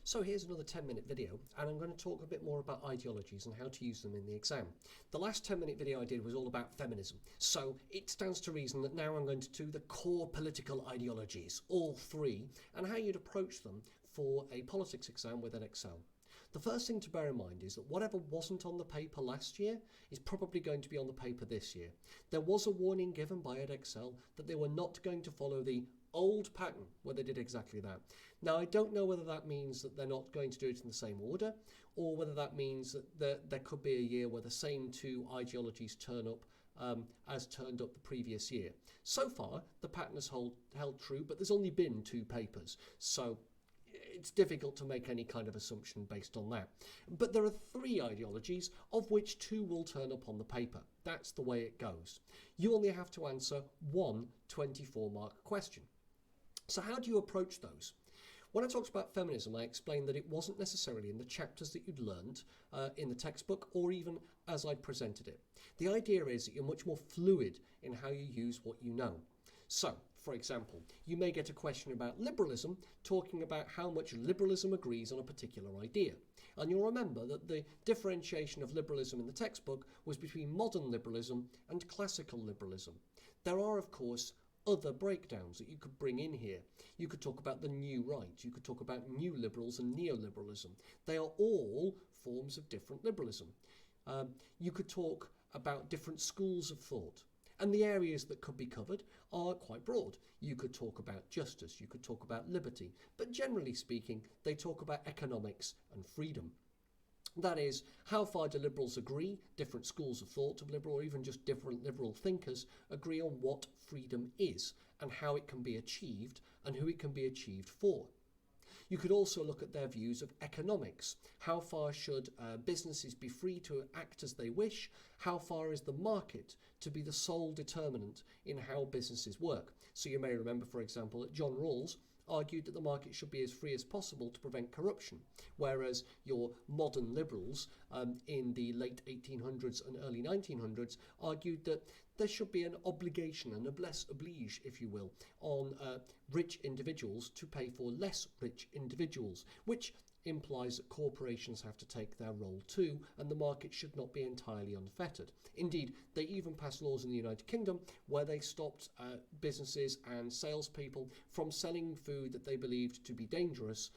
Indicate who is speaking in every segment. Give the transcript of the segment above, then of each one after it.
Speaker 1: So here's another 10-minute video, and I'm going to talk a bit more about ideologies and how to use them in the exam. The last 10-minute video I did was all about feminism, so it stands to reason that now I'm going to do the core political ideologies, all three, and how you'd approach them for a politics exam with Edxecel. The first thing to bear in mind is that whatever wasn't on the paper last year is probably going to be on the paper this year. There was a warning given by Edxecel that they were not going to follow the old pattern where they did exactly that. Now, I don't know whether that means that they're not going to do it in the same order, or whether that means that there could be a year where the same two ideologies turn up as turned up the previous year. So far, the pattern has held true, but there's only been two papers, so it's difficult to make any kind of assumption based on that. But there are three ideologies, of which two will turn up on the paper. That's the way it goes. You only have to answer one 24-mark question. So how do you approach those? When I talked about feminism, I explained that it wasn't necessarily in the chapters that you'd learned in the textbook, or even as I'd presented it. The idea is that you're much more fluid in how you use what you know. So, for example, you may get a question about liberalism, talking about how much liberalism agrees on a particular idea. And you'll remember that the differentiation of liberalism in the textbook was between modern liberalism and classical liberalism. There are, of course, other breakdowns that you could bring in here. You could talk about the new right, you could talk about new liberals and neoliberalism. They are all forms of different liberalism. You could talk about different schools of thought. And the areas that could be covered are quite broad. You could talk about justice, you could talk about liberty, but generally speaking, they talk about economics and freedom. That is, how far do liberals agree, different schools of thought of liberal, or even just different liberal thinkers, agree on what freedom is and how it can be achieved and who it can be achieved for. You could also look at their views of economics. How far should businesses be free to act as they wish? How far is the market to be the sole determinant in how businesses work? So you may remember, for example, that John Rawls argued that the market should be as free as possible to prevent corruption, whereas your modern liberals in the late 1800s and early 1900s argued that there should be an obligation, a noblesse oblige, if you will, on rich individuals to pay for less rich individuals, which implies that corporations have to take their role too, and the market should not be entirely unfettered. Indeed, they even passed laws in the United Kingdom where they stopped businesses and salespeople from selling food that they believed to be dangerous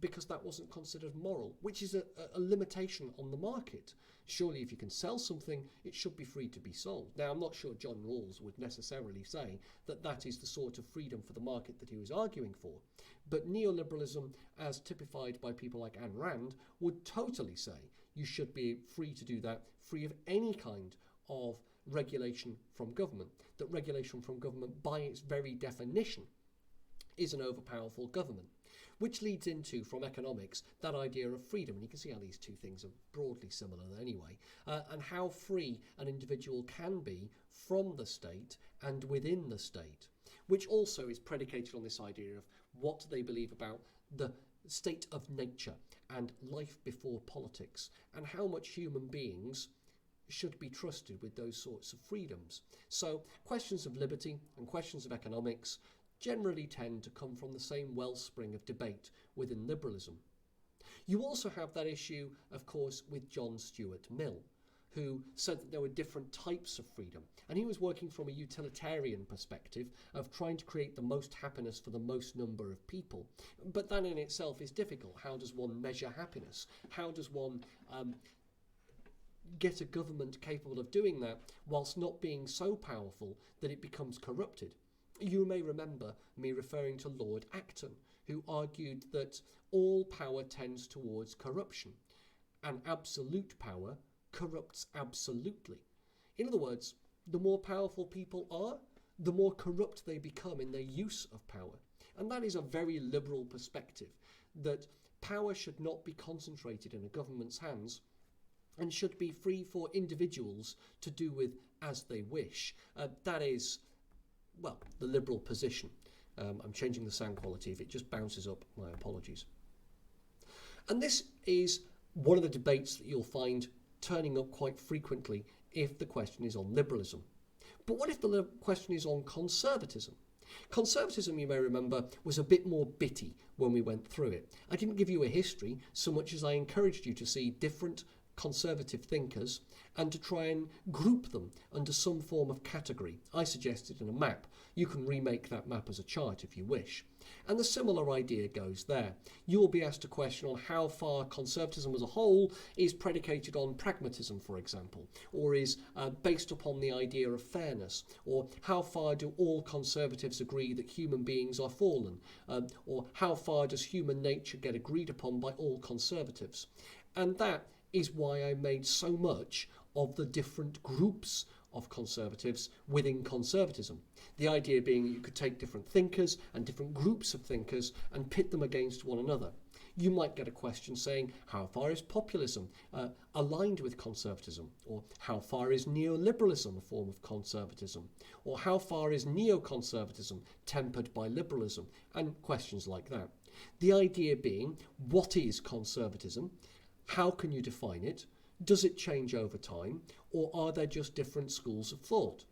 Speaker 1: because that wasn't considered moral, which is a limitation on the market. Surely if you can sell something, it should be free to be sold. Now, I'm not sure John Rawls would necessarily say that that is the sort of freedom for the market that he was arguing for, but neoliberalism, as typified by people like Ayn Rand, would totally say you should be free to do that, free of any kind of regulation from government, that regulation from government by its very definition is an overpowerful government, which leads into, from economics, that idea of freedom. And you can see how these two things are broadly similar anyway, and how free an individual can be from the state and within the state, which also is predicated on this idea of what they believe about the state of nature and life before politics, and how much human beings should be trusted with those sorts of freedoms. So questions of liberty and questions of economics generally tend to come from the same wellspring of debate within liberalism. You also have that issue, of course, with John Stuart Mill, who said that there were different types of freedom, and he was working from a utilitarian perspective of trying to create the most happiness for the most number of people. But that in itself is difficult. How does one measure happiness? How does one get a government capable of doing that whilst not being so powerful that it becomes corrupted? You may remember me referring to Lord Acton, who argued that all power tends towards corruption, and absolute power corrupts absolutely. In other words, the more powerful people are, the more corrupt they become in their use of power. And that is a very liberal perspective, that power should not be concentrated in a government's hands and should be free for individuals to do with as they wish. That is, well, the liberal position. I'm changing the sound quality. If it just bounces up, my apologies. And this is one of the debates that you'll find turning up quite frequently if the question is on liberalism. But what if the question is on conservatism? Conservatism, you may remember, was a bit more bitty when we went through it. I didn't give you a history so much as I encouraged you to see different conservative thinkers and to try and group them under some form of category. I suggested in a map. You can remake that map as a chart if you wish. And the similar idea goes there. You'll be asked a question on how far conservatism as a whole is predicated on pragmatism, for example, or is based upon the idea of fairness, or how far do all conservatives agree that human beings are fallen, or how far does human nature get agreed upon by all conservatives. And that is why I made so much of the different groups of conservatives within conservatism. The idea being that you could take different thinkers and different groups of thinkers and pit them against one another. You might get a question saying, how far is populism aligned with conservatism? Or how far is neoliberalism a form of conservatism? Or how far is neoconservatism tempered by liberalism? And questions like that. The idea being, what is conservatism? How can you define it? Does it change over time? Or are there just different schools of thought?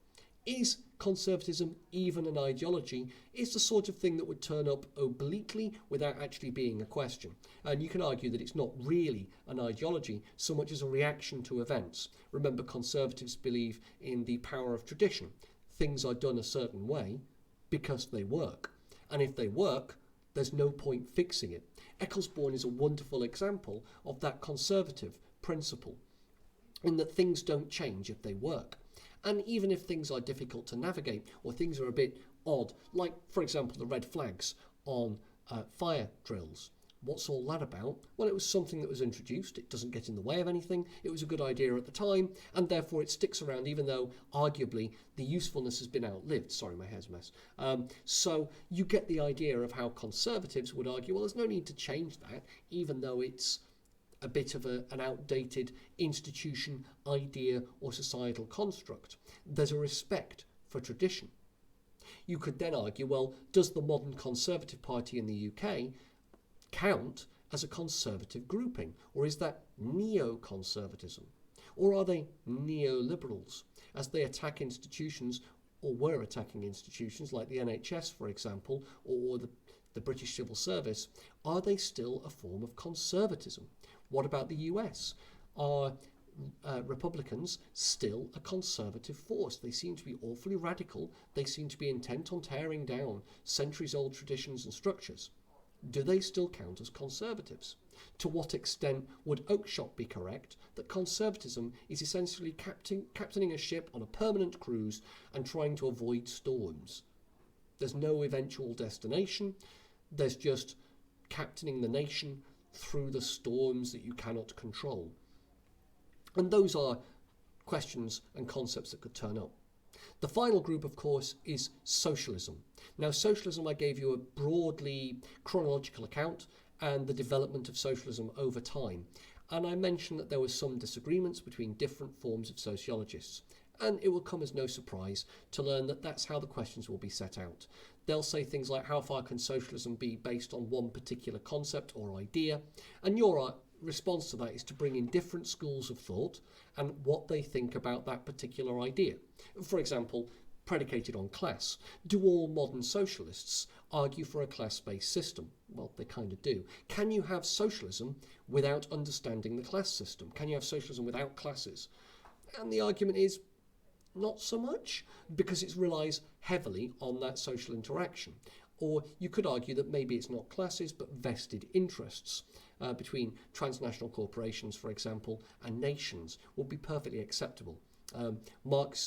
Speaker 1: Is conservatism even an ideology? Is the sort of thing that would turn up obliquely without actually being a question. And you can argue that it's not really an ideology so much as a reaction to events. Remember, conservatives believe in the power of tradition. Things are done a certain way because they work. And if they work, there's no point fixing it. Edxecel is a wonderful example of that conservative principle, in that things don't change if they work. And even if things are difficult to navigate or things are a bit odd, like, for example, the red flags on fire drills. What's all that about? Well, it was something that was introduced. It doesn't get in the way of anything. It was a good idea at the time, and therefore it sticks around, even though arguably the usefulness has been outlived. Sorry, my hair's a mess. So you get the idea of how conservatives would argue, well, there's no need to change that, even though it's a bit of an outdated institution, idea, or societal construct. There's a respect for tradition. You could then argue, well, does the modern Conservative Party in the UK count as a conservative grouping, or is that neoconservatism? Or are they neoliberals, as they attack institutions, or were attacking institutions like the NHS, for example, or the British Civil Service? Are they still a form of conservatism? What about the US? Are Republicans still a conservative force? They seem to be awfully radical. They seem to be intent on tearing down centuries-old traditions and structures. Do they still count as conservatives? To what extent would Oakeshott be correct that conservatism is essentially captaining a ship on a permanent cruise and trying to avoid storms? There's no eventual destination. There's just captaining the nation through the storms that you cannot control. And those are questions and concepts that could turn up. The final group, of course, is socialism. Now, socialism, I gave you a broadly chronological account and the development of socialism over time. And I mentioned that there were some disagreements between different forms of sociologists. And it will come as no surprise to learn that that's how the questions will be set out. They'll say things like, how far can socialism be based on one particular concept or idea? And your response to that is to bring in different schools of thought and what they think about that particular idea. For example, predicated on class. Do all modern socialists argue for a class-based system? Well, they kind of do. Can you have socialism without understanding the class system? Can you have socialism without classes? And the argument is, not so much, because it relies heavily on that social interaction. Or you could argue that maybe it's not classes, but vested interests between transnational corporations, for example, and nations would be perfectly acceptable.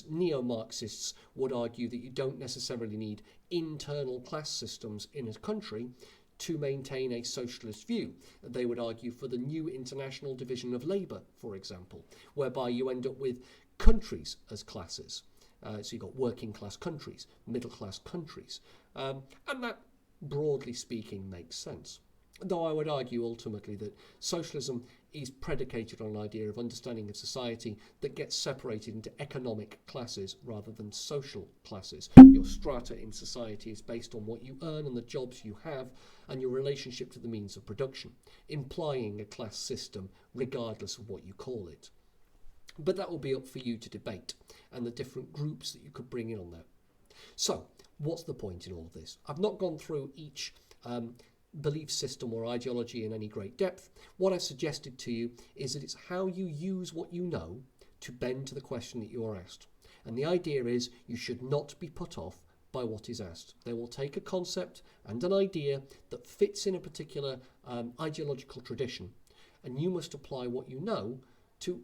Speaker 1: Neo-Marxists would argue that you don't necessarily need internal class systems in a country to maintain a socialist view. They would argue for the new international division of labour, for example, whereby you end up with countries as classes. So you've got working class countries, middle class countries. And that, broadly speaking, makes sense. Though I would argue ultimately that socialism is predicated on an idea of understanding of society that gets separated into economic classes rather than social classes. Your strata in society is based on what you earn and the jobs you have and your relationship to the means of production, implying a class system regardless of what you call it. But that will be up for you to debate and the different groups that you could bring in on that. So, What's the point in all of this? I've not gone through each belief system or ideology in any great depth. What I've suggested to you is that it's how you use what you know to bend to the question that you are asked. And the idea is you should not be put off by what is asked. They will take a concept and an idea that fits in a particular ideological tradition, and you must apply what you know to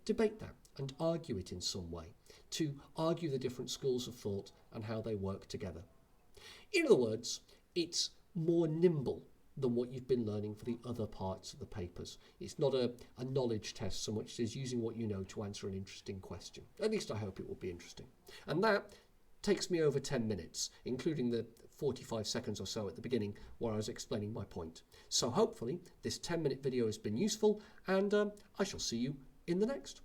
Speaker 1: debate that and argue it in some way, to argue the different schools of thought and how they work together. In other words, it's more nimble than what you've been learning for the other parts of the papers. It's not a knowledge test so much as using what you know to answer an interesting question. At least I hope it will be interesting. And that takes me over 10 minutes, including the 45 seconds or so at the beginning where I was explaining my point. So hopefully this 10-minute video has been useful, and I shall see you in the next.